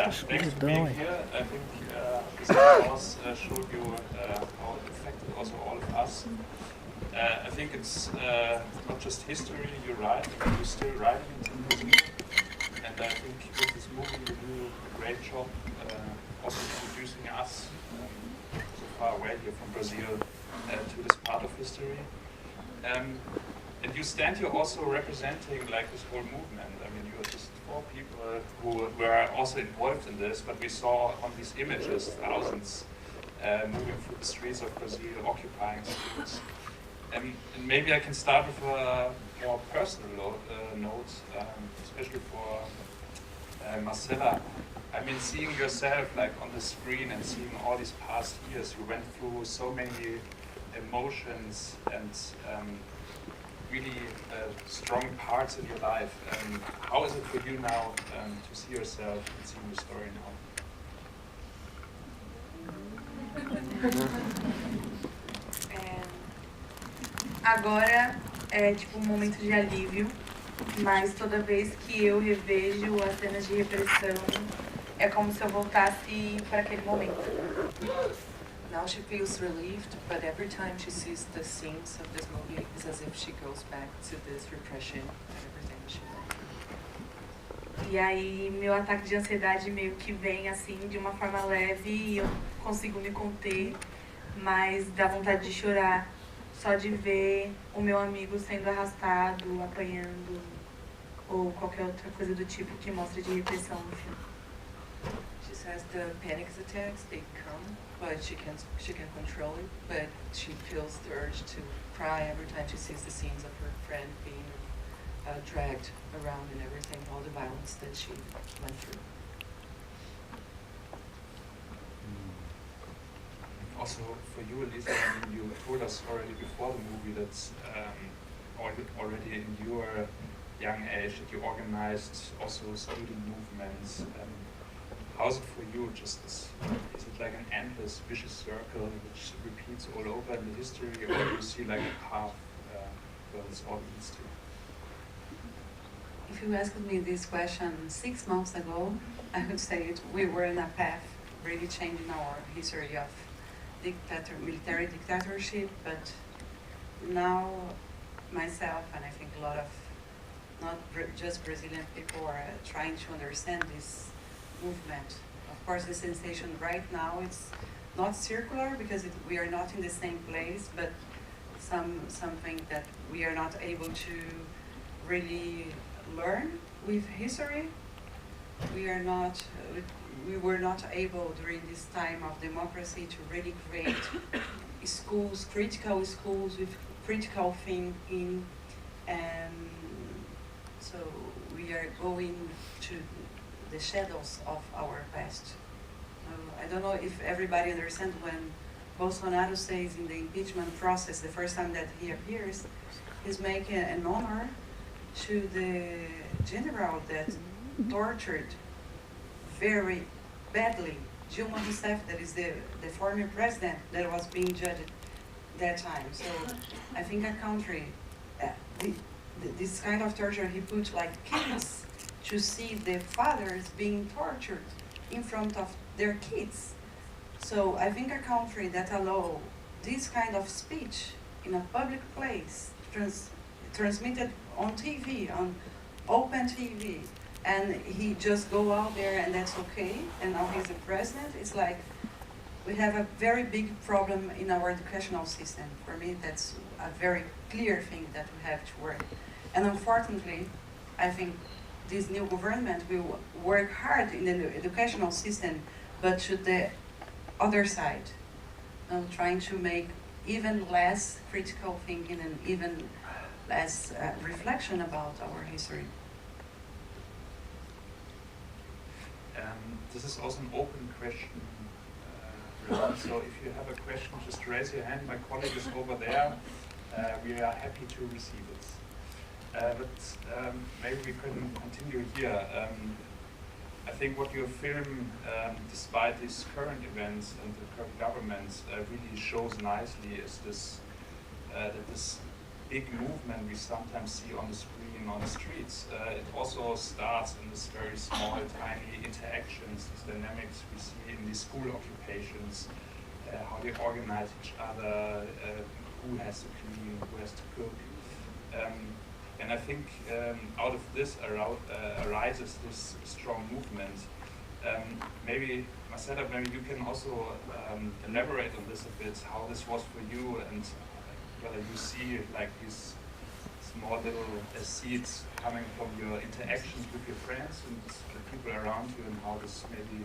Thanks for being here. I think this course showed you how it affected also all of us. I think it's not just history you write, you're still writing it in Brazil. And I think with this movie you do a great job also introducing us so far away here from Brazil to this part of history. And you stand here also representing like this whole movement. I mean, you are just 4 people who were also involved in this, but we saw on these images thousands moving through the streets of Brazil, occupying streets. And maybe I can start with a more personal note, especially for Marcela. I mean, seeing yourself like on the screen and seeing all these past years, you went through so many emotions and really strong parts in your life. How is it for you now to see yourself and see your story now? Agora é tipo um momento de alívio, mas toda vez que eu revejo as cenas de repressão, é como se eu voltasse para aquele momento. Now she feels relieved, but every time she sees the scenes of this movie, it's as if she goes back to this repression and everything she went. E aí meu ataque de ansiedade meio que vem assim de uma forma leve e eu consigo me conter, mas dá vontade de chorar só de ver o meu amigo sendo arrastado, apanhando ou qualquer outra coisa do tipo que mostra de repressão no filme. She says the panic attacks, they come, but she can control it, but she feels the urge to cry every time she sees the scenes of her friend being dragged around and everything, all the violence that she went through. Also for you, Elisa, I mean, you told us already before the movie that already in your young age that you organized also student movements. How is it for you? Just is it like an endless vicious circle which repeats all over in the history, or do you see like a path where this all leads to? If you asked me this question 6 months ago, I would say we were in a path really changing our history of military dictatorship, but now myself and I think a lot of not just Brazilian people are trying to understand this movement. Of course, the sensation right now it's not circular because we are not in the same place, but something that we are not able to really learn with history. We were not able during this time of democracy to really create schools, critical schools with critical thinking, and so we are going to the shadows of our past. I don't know if everybody understands when Bolsonaro says in the impeachment process, the first time that he appears, he's making an honor to the general that tortured very badly Dilma Rousseff, that is the former president that was being judged that time. So I think a country, this kind of torture he put like kids to see the fathers being tortured in front of their kids. So I think a country that allow this kind of speech in a public place, transmitted on TV, on open TV, and he just go out there and that's okay, and now he's the president, it's like we have a very big problem in our educational system. For me, that's a very clear thing that we have to work. And unfortunately, I think this new government will work hard in the educational system, but to the other side, trying to make even less critical thinking and even less reflection about our history. This is also an open question round, so if you have a question, just raise your hand. My colleague is over there. We are happy to receive it. But maybe we can continue here. I think what your film, despite these current events and the current governments, really shows nicely is this that this big movement we sometimes see on the screen, on the streets. It also starts in this very small, tiny interactions, these dynamics we see in these school occupations, how they organize each other, who has to clean, who has to cook. And I think out of this arises this strong movement. Maybe, Marcella, maybe you can also elaborate on this a bit, how this was for you, and whether you see like these small little seeds coming from your interactions with your friends and the people around you, and how this maybe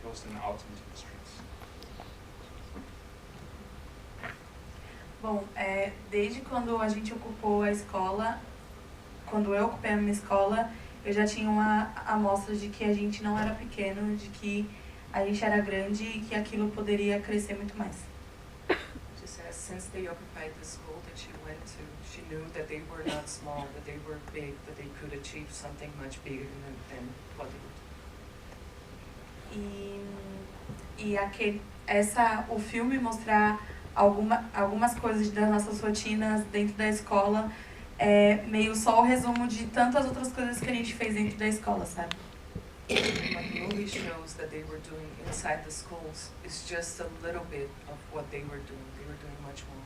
goes then out into the streets. Bom, desde quando a gente ocupou a escola, quando eu ocupei a minha escola, eu já tinha uma amostra de que a gente não era pequeno, de que a gente era grande e que aquilo poderia crescer muito mais. She says since they occupied the school that she went to, she knew that they were not small, that they were big, that they could achieve something much bigger than what they were. O filme mostrar algumas coisas das nossas rotinas dentro da escola é meio só o resumo de tantas outras coisas que a gente fez dentro da escola, sabe? What the movie shows that they were doing inside the schools is just a little bit of what they were doing. They were doing much more.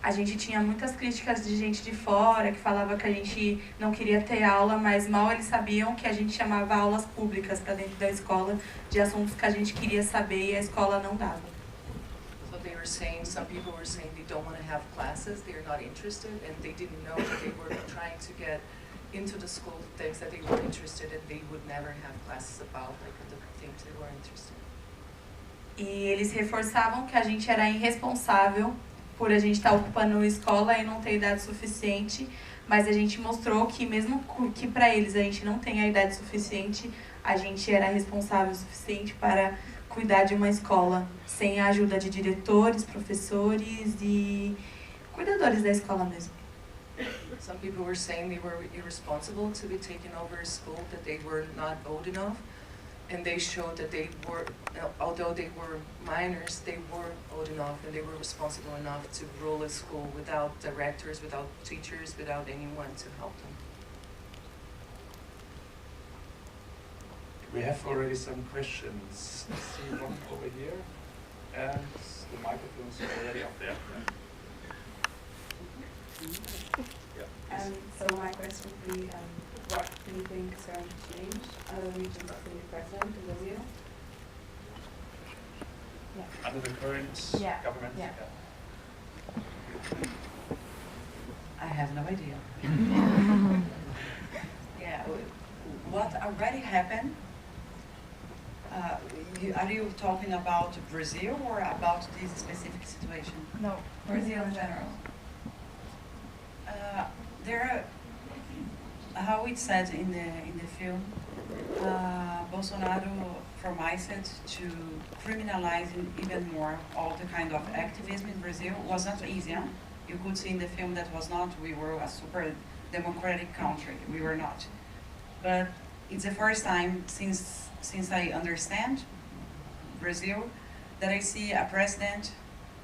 A gente tinha muitas críticas de gente de fora que falava que a gente não queria ter aula, mas mal eles sabiam que a gente chamava aulas públicas para dentro da escola de assuntos que a gente queria saber e a escola não dava. So they were saying, some people were saying they don't want to have classes, they're not interested, and they didn't know that they were trying to get into the school things that they were interested in, they would never have classes about, like the things they were interested in. E eles reforçavam que a gente era irresponsável por a gente estar ocupando a escola e não ter idade suficiente, mas a gente mostrou que mesmo que para eles a gente não tenha a idade suficiente, a gente era responsável o suficiente para cuidar de uma escola, sem a ajuda de diretores, professores e cuidadores da escola mesmo. Some people were saying they were irresponsible to be taking over a school, that they were not old enough, and they showed that they were, although they were minors, they were old enough and they were responsible enough to rule a school without directors, without teachers, without anyone to help them. We have already some questions. I see one over here, and the microphone is already up there. So my question would be, what do you think is going to change under the region's city president in Brazil? Yeah. Under the current government? Yeah. I have no idea. Yeah, what already happened? Are you talking about Brazil or about this specific situation? No, Brazil in general. How it said in the film, Bolsonaro promised to criminalize even more all the kind of activism in Brazil. Was not easy. Huh? You could see in the film that was not. We were a super democratic country. We were not. But it's the first time since I understand Brazil that I see a president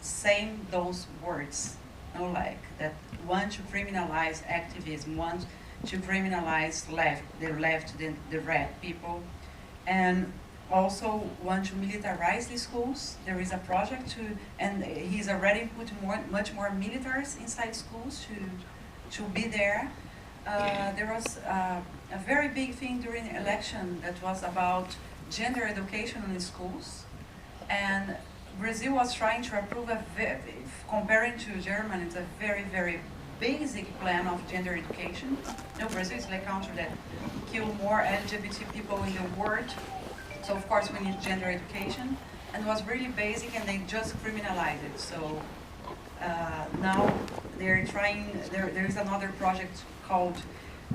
saying those words. Like that, want to criminalize activism, want to criminalize the red people, and also want to militarize the schools. There is a project to, and he's already put much more militaries inside schools to be there. There was a very big thing during the election that was about gender education in the schools, and Brazil was trying to approve comparing to Germany, it's a very, very basic plan of gender education. No, Brazil is a country that killed more LGBT people in the world. So of course we need gender education. And it was really basic and they just criminalized it. So now they're trying, there is another project called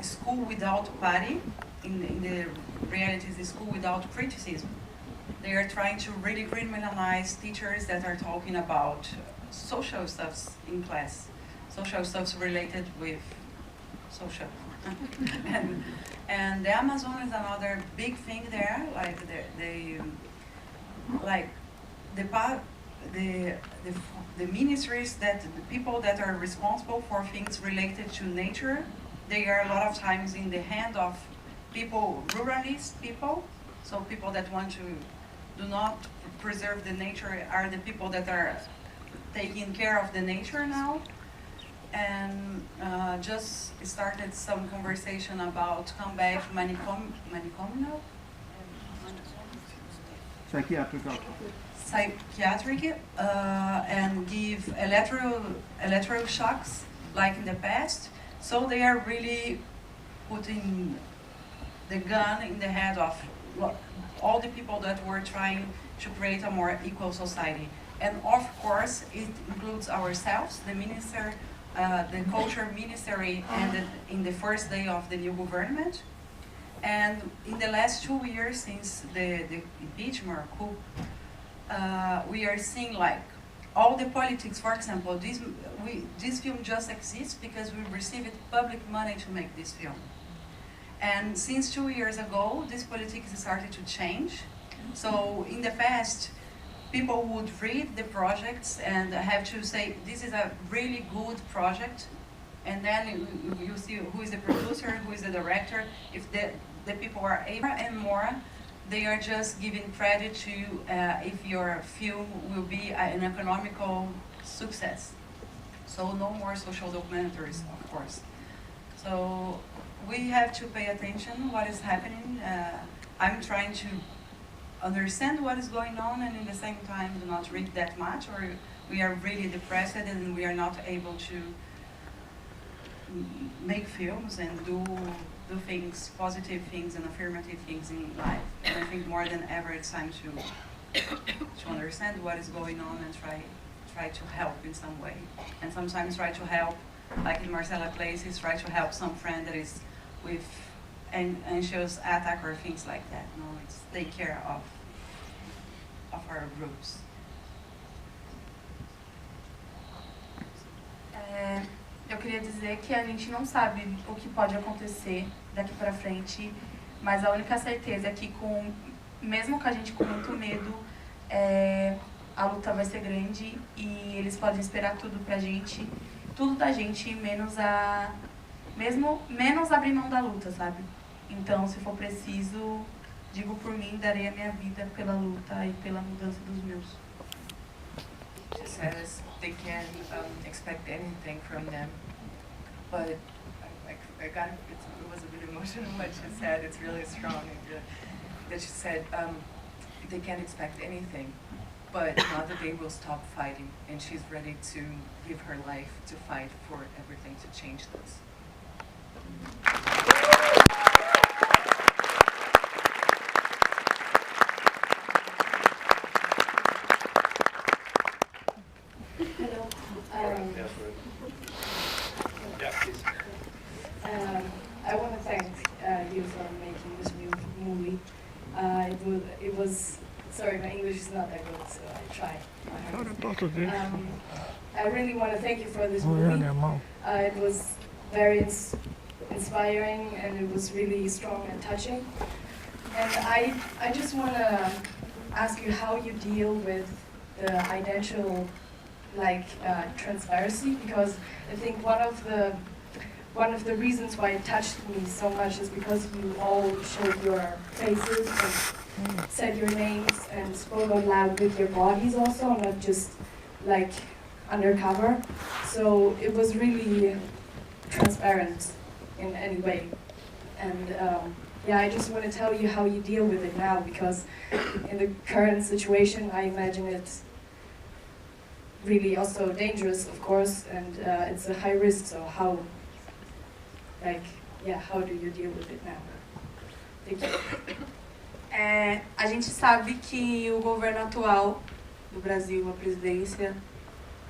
School Without Party. In the reality is the School Without Criticism. They are trying to really criminalize teachers that are talking about social stuffs in class, social stuffs related with social. and the Amazon is another big thing there. Like the ministries, that the people that are responsible for things related to nature, they are a lot of times in the hand of people, ruralist people, so people that want to do not preserve the nature are the people that are taking care of the nature now. And just started some conversation about comeback manicomial? Psychiatric, and give electroshocks like in the past. So they are really putting the gun in the head of all the people that were trying to create a more equal society. And of course, it includes ourselves, the minister, the culture ministry, and in the first day of the new government. And in the last 2 years since the impeachment coup, we are seeing like all the politics. For example, this film just exists because we received public money to make this film. And since 2 years ago, this politics started to change. So in the past, people would read the projects and have to say, this is a really good project. And then you see who is the producer, who is the director. If the people are able and more, they are just giving credit to if your film will be an economical success. So no more social documentaries, of course. So we have to pay attention what is happening. I'm trying to understand what is going on, and in the same time do not read that much, or we are really depressed and we are not able to make films and do things, positive things and affirmative things in life. And I think more than ever it's time to understand what is going on and try to help in some way. And sometimes try to help, like in Marcela places, try to help some friend that is with anxious attack or things like that. No, it's take care of our groups. Eu queria dizer que a gente não sabe o que pode acontecer daqui para frente, mas a única certeza é que mesmo com a gente com muito medo, a luta vai ser grande e eles podem esperar tudo pra gente, tudo da gente, menos abrir mão da luta, sabe? Então, se for preciso, digo por mim, darei a minha vida pela luta e pela mudança dos meus. She says they can't expect anything from them, but I got it was a bit emotional what she said. It's really strong. That she said they can't expect anything, but not that they will stop fighting, and she's ready to give her life to fight for everything to change this. Hello. Yeah, please. I want to thank you for making this movie. It was, sorry, my English is not that good, so I try my hardest. I really want to thank you for this movie. It was very inspiring, and it was really strong and touching. And I just want to ask you how you deal with the identical transparency, because I think one of the reasons why it touched me so much is because you all showed your faces and said your names and spoke out loud with your bodies also, not just like undercover. So it was really transparent in any way. And yeah, I just want to tell you how you deal with it now, because in the current situation, I imagine it's really also dangerous, of course, and it's a high risk. So how do you deal with it now? Thank you. A gente sabe que o governo atual do Brasil, a presidência,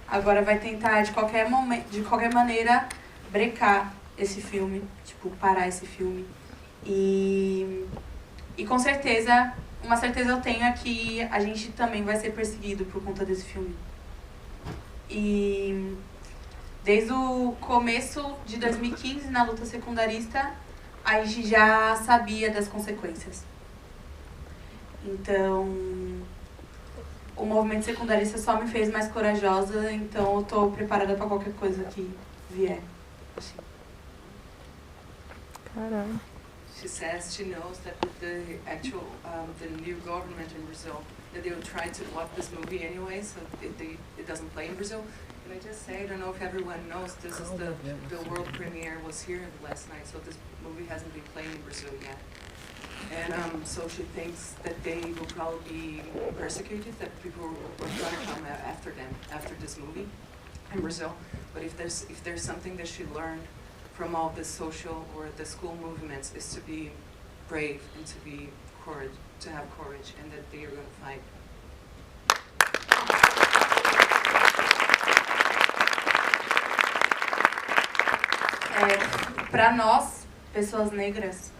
agora vai tentar de qualquer maneira brecar esse filme, tipo, parar esse filme. E com certeza, uma certeza eu tenho é que a gente também vai ser perseguido por conta desse filme. E desde o começo de 2015, na luta secundarista, a gente já sabia das consequências. Então, o movimento secundarista só me fez mais corajosa, então eu tô preparada para qualquer coisa que vier. Assim. Caralho. She says she knows that with the actual, the new government in Brazil, that they will try to block this movie anyway, so it doesn't play in Brazil. Can I just say, I don't know if everyone knows, this is the world premiere was here last night, so this movie hasn't been playing in Brazil yet. And so she thinks that they will probably be persecuted, that people are going to come after them, after this movie in Brazil. But if there's something that she learned from all the social or the school movements is to be brave and to be courage, to have courage, and that they are going to fight. Para nós, pessoas negras,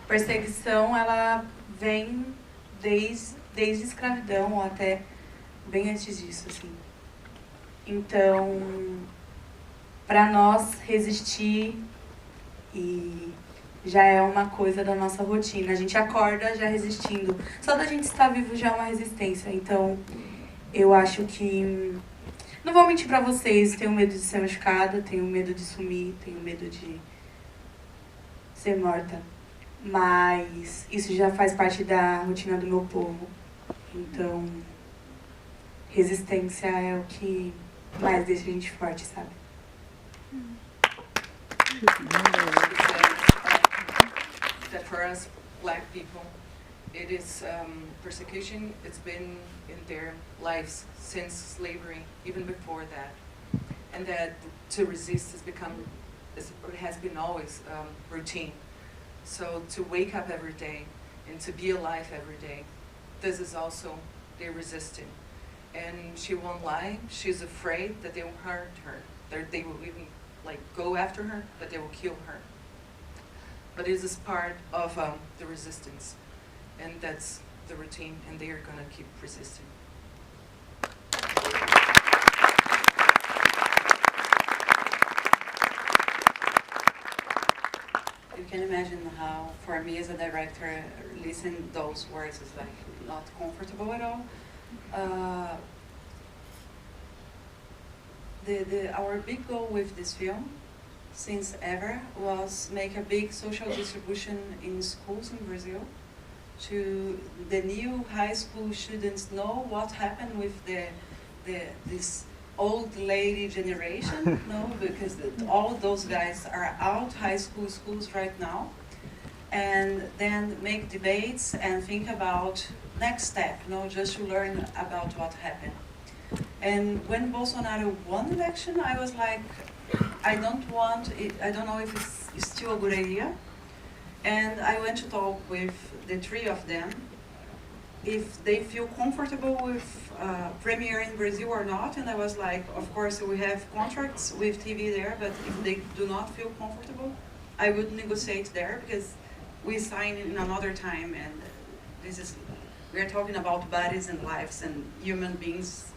perseguição ela vem desde a escravidão ou até bem antes disso, assim. Então, para nós resistir e já é uma coisa da nossa rotina. A gente acorda já resistindo. Só da gente estar vivo já é uma resistência. Então, eu acho que... Não vou mentir pra vocês, tenho medo de ser machucada, tenho medo de sumir, tenho medo de ser morta. Mas isso já faz parte da rotina do meu povo. Então, resistência é o que mais deixa a gente forte, sabe? That for us black people, it is persecution. It's been in their lives since slavery, even before that, and that to resist has been always routine. So to wake up every day and to be alive every day, this is also they're resisting. And she won't lie. She's afraid that they will hurt her. They will even go after her, that they will kill her. But this is part of the resistance, and that's the routine, and they are gonna keep resisting. You can imagine how, for me as a director, listening those words is not comfortable at all. Our big goal with this film, since ever, was make a big social distribution in schools in Brazil, to the new high school students know what happened with this old lady generation, no, because all those guys are out high schools right now, and then make debates and think about next step, just to learn about what happened. And when Bolsonaro won the election, I was like, I don't know if it's still a good idea. And I went to talk with the three of them, if they feel comfortable with premiere in Brazil or not. And I was like, of course we have contracts with TV there, but if they do not feel comfortable, I would negotiate there, because we sign in another time, and we're talking about bodies and lives and human beings.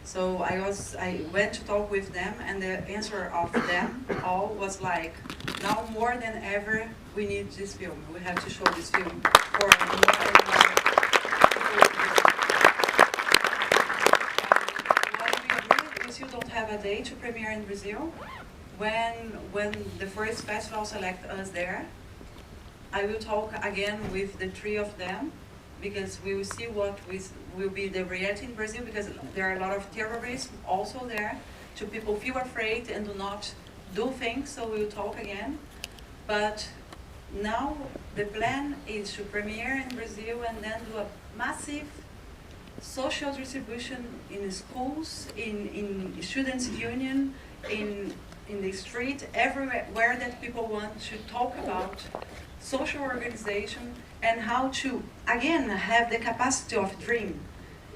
So I went to talk with them, and the answer of them all was like, now more than ever, we need this film. We have to show this film for more and more. What we agreed, we still don't have a date to premiere in Brazil. When the first festival select us there, I will talk again with the three of them, because we will see what will be the reality in Brazil, because there are a lot of terrorists also there, to people feel afraid and do not do things, so we will talk again. But now the plan is to premiere in Brazil and then do a massive social distribution in schools, in students' union, in the street, everywhere that people want to talk about social organization and how to, again, have the capacity of dream.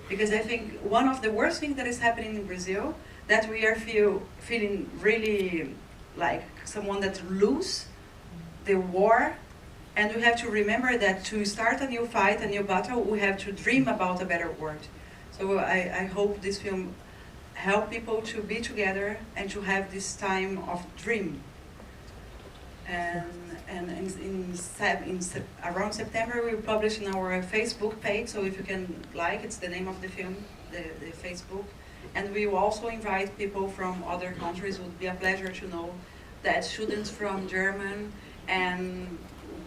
Because I think one of the worst things that is happening in Brazil, that we are feeling really like someone that lose the war, and we have to remember that to start a new fight, a new battle, we have to dream about a better world. So I hope this film help people to be together and to have this time of dream. And around September we will publish in our Facebook page, so if you can like, it's the name of the film, the Facebook. And we will also invite people from other countries. It would be a pleasure to know that students from German and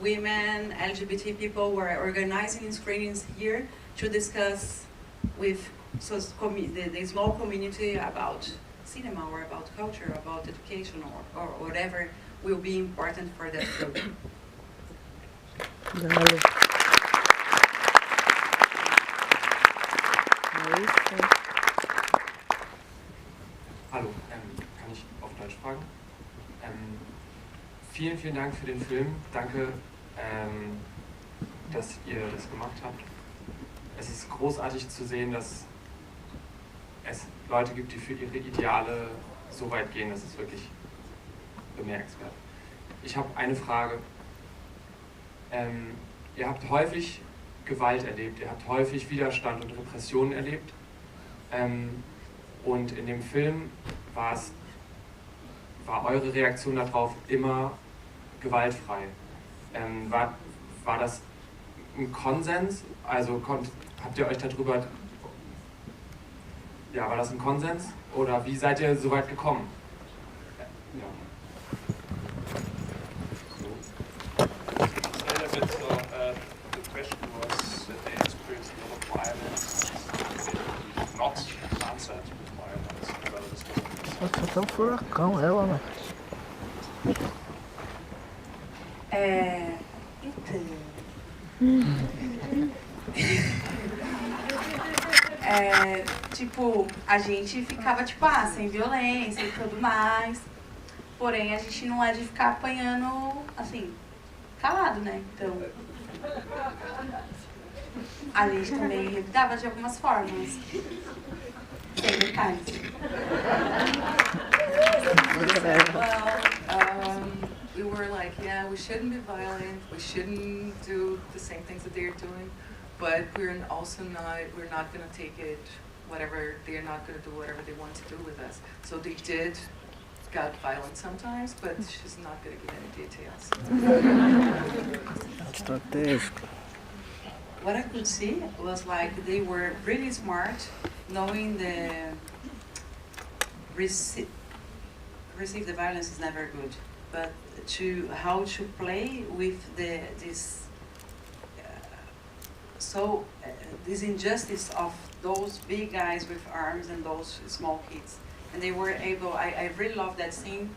women, LGBT people were organizing screenings here to discuss with the small community about cinema or about culture, about education or whatever will be important for that group. Dale. Hallo, kann ich auf Deutsch fragen? Vielen, vielen Dank für den Film. Danke, dass ihr das gemacht habt. Es ist großartig zu sehen, dass es Leute gibt, die für ihre Ideale so weit gehen. Das ist wirklich bemerkenswert. Ich habe eine Frage. Ihr habt häufig Gewalt erlebt, ihr habt häufig Widerstand und Repressionen erlebt. Und in dem Film war eure Reaktion darauf immer gewaltfrei. War das ein Konsens? Also habt ihr euch darüber... Ja, war das ein Konsens? Oder wie seid ihr so weit gekommen? Ja. The question was that they experienced a lot of violence, not answered with violence. Nossa, tá um furacão ela, né? Tipo, a gente ficava, tipo, sem violência e tudo mais. Porém, a gente não é de ficar apanhando, assim, calado, né? Então, a gente também revidava de algumas formas. Sem detalhes. We were like, yeah, we shouldn't be violent, we shouldn't do the same things that they're doing, but we're not going to take it, whatever, they're not going to do whatever they want to do with us. So they got violent sometimes, but she's not going to give any details. Estratégico. What I could see was like they were really smart, knowing the receive the violence is never good, but how to play with this injustice of those big guys with arms and those small kids. And they were able, I really love that scene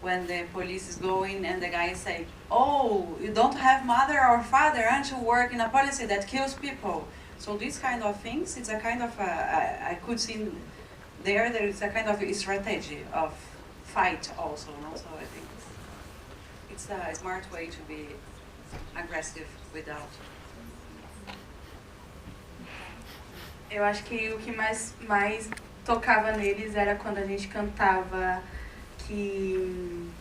when the police is going and the guy say, oh, you don't have mother or father, aren't you work in a policy that kills people? So these kind of things, it's a kind of, I could see there is a kind of a strategy of fight also, no? So I think it's a smart way to be aggressive without. Eu acho que o que mais tocava neles era quando a gente cantava que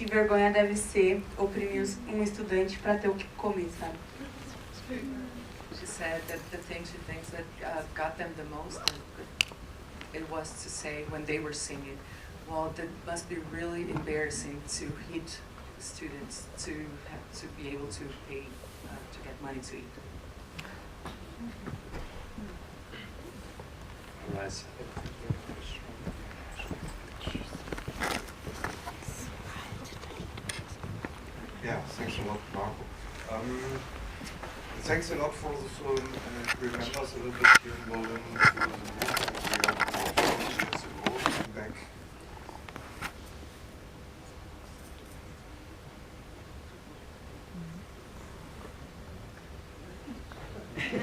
vergonha deve ser oprimir um estudante para ter o que comer, sabe? She said that the thing she thinks that got them the most, it was to say when they were singing, well, that must be really embarrassing to hit students to be able to pay to get money to eat. Nice. Yeah, thanks a lot, Marco. Thanks a lot for the film, and it remembers a little bit here in Berlin to the movement we had 40 years ago, back.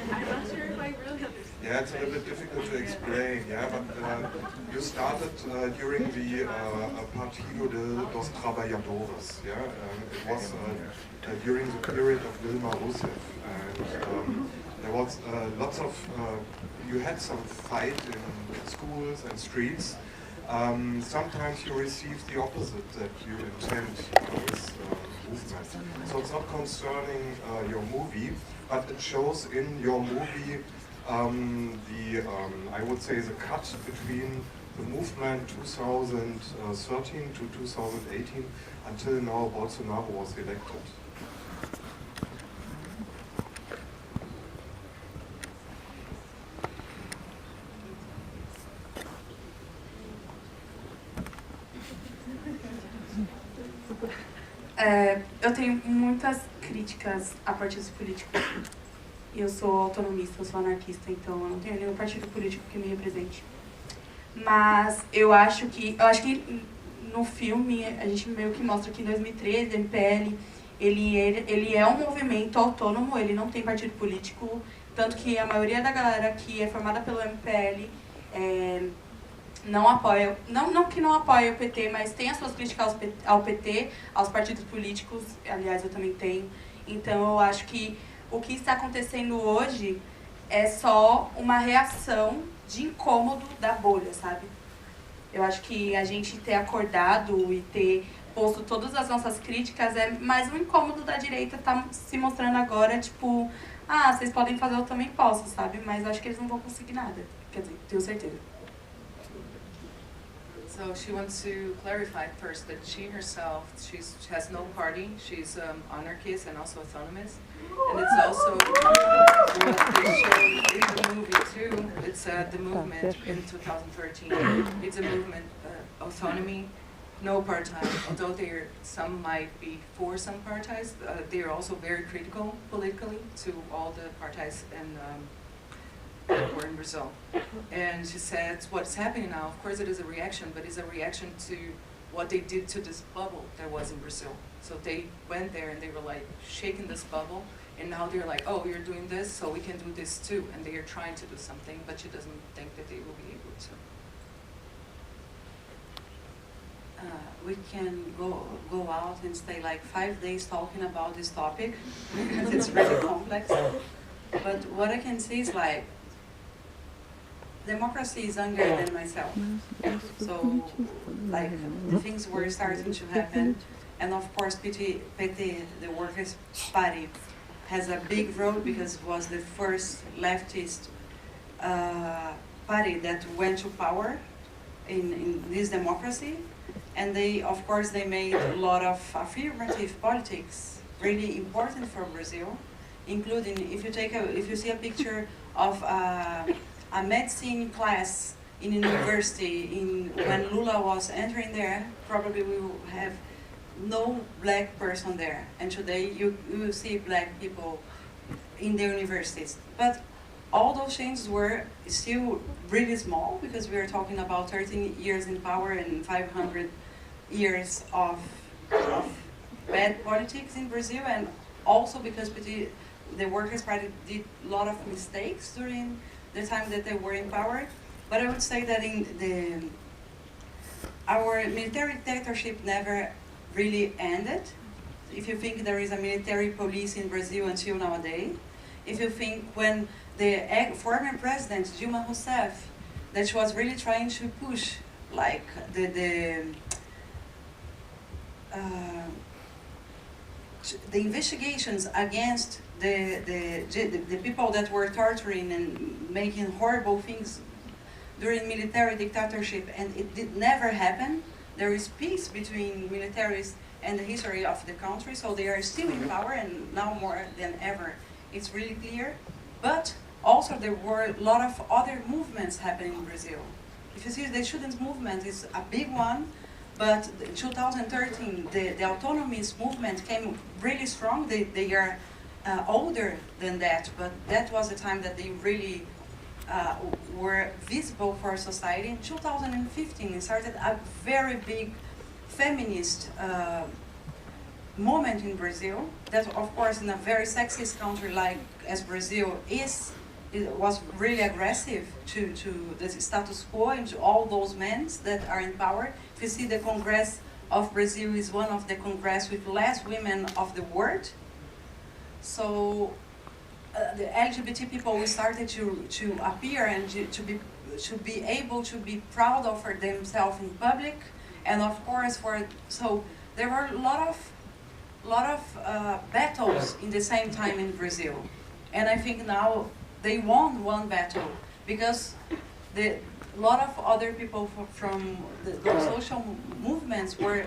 I'm not sure if I really understand. Yeah, it's a little bit difficult to explain, yeah, but you started during the Partido de dos Trabajadores, yeah, it was during the period of Dilma Rousseff, and there was lots of, you had some fight in schools and streets. Sometimes you receive the opposite that you intend with movement. So it's not concerning your movie, but it shows in your movie I would say the cut between the movement 2013 to 2018 until now Bolsonaro was elected. Eu tenho muitas críticas a partidos políticos. Eu sou autonomista, eu sou anarquista, então eu não tenho nenhum partido político que me represente. Mas eu acho que no filme a gente meio que mostra que em 2013 o MPL ele é um movimento autônomo, ele não tem partido político, tanto que a maioria da galera que é formada pelo MPL não apoia, não que não apoia o PT, mas tem as suas críticas ao PT, aos partidos políticos, aliás eu também tenho. Então eu acho que o que está acontecendo hoje é só uma reação de incômodo da bolha, sabe? Eu acho que a gente ter acordado e ter posto todas as nossas críticas é mais um incômodo da direita tá se mostrando agora, tipo, vocês podem fazer, eu também posso, sabe? Mas eu acho que eles não vão conseguir nada. Quer dizer, tenho certeza. So she wants to clarify first that she herself, she has no party, she's anarchist and also autonomous. And it's also what they showed in the movie too. It's the movement in 2013. It's a movement, autonomy, no party. Although some might be for some parties, they are also very critical politically to all the parties were in Brazil. And she said, what's happening now, of course it is a reaction, but it's a reaction to what they did to this bubble that was in Brazil. So they went there and they were like shaking this bubble, and now they're like, oh, you're doing this, so we can do this too. And they are trying to do something, but she doesn't think that they will be able to. We can go out and stay like 5 days talking about this topic, because it's really complex. But what I can say is like, democracy is younger than myself. So, like, the things were starting to happen. And of course, PT, the Workers' Party, has a big role because it was the first leftist party that went to power in this democracy. And they, of course, they made a lot of affirmative politics, really important for Brazil, including if you see a picture of a medicine class in university when Lula was entering there, probably we will have no black person there. And today you will see black people in the universities. But all those changes were still really small because we are talking about 13 years in power and 500 years of bad politics in Brazil, and also because the Workers' Party did a lot of mistakes during the time that they were in power. But I would say that our military dictatorship never really ended. If you think there is a military police in Brazil until nowadays, if you think when the former president Dilma Rousseff, that she was really trying to push like the investigations against the people that were torturing and making horrible things during military dictatorship, and it did never happen. There is peace between militaries and the history of the country, so they are still in power, and now more than ever, it's really clear. But also there were a lot of other movements happening in Brazil. If you see, the students' movement is a big one, but in 2013, the autonomist movement came really strong. They are older than that, but that was the time that they really were visible for society. In 2015, it started a very big feminist moment in Brazil. That, of course, in a very sexist country like as Brazil is, it was really aggressive to the status quo and to all those men that are in power. If you see, the Congress of Brazil is one of the Congress with less women of the world. So the LGBT people started to appear and to be able to be proud of themselves in public, and of course so there were a lot of battles in the same time in Brazil, and I think now they won one battle because a lot of other people from those social movements were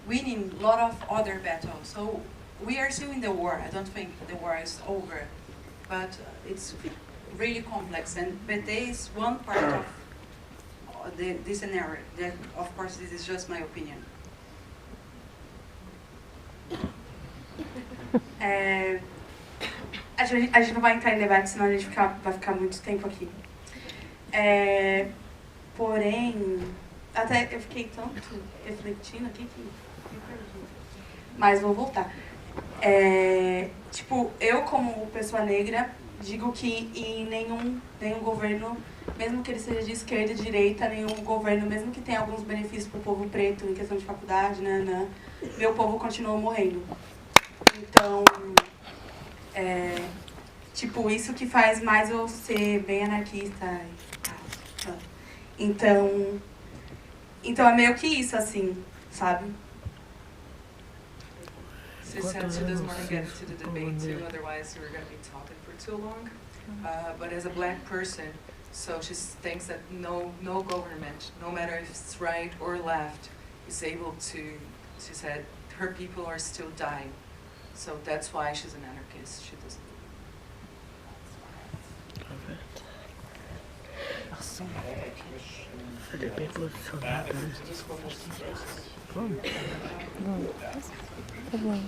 winning a lot of other battles. So we are still in the war. I don't think the war is over, but it's really complex. And PT is one part of this scenario. That, of course, this is just my opinion. A gente não vai entrar em debate, senão a gente vai ficar muito tempo aqui. Porém, até eu fiquei tanto refletindo aqui que me perdi. Mas vou voltar. Tipo, eu como pessoa negra, digo que em nenhum governo, mesmo que ele seja de esquerda e direita, nenhum governo, mesmo que tenha alguns benefícios para o povo preto em questão de faculdade, meu povo continua morrendo. Então, tipo, isso que faz mais eu ser bem anarquista. Então é meio que isso, assim, sabe? She said she doesn't want to get into the debate too, otherwise we're going to be talking for too long. But as a black person, so she thinks that no government, no matter if it's right or left, is able to, she said, her people are still dying. So that's why she's an anarchist. She doesn't. Ele é bem posicionado. Vamos? Não. Tá bom.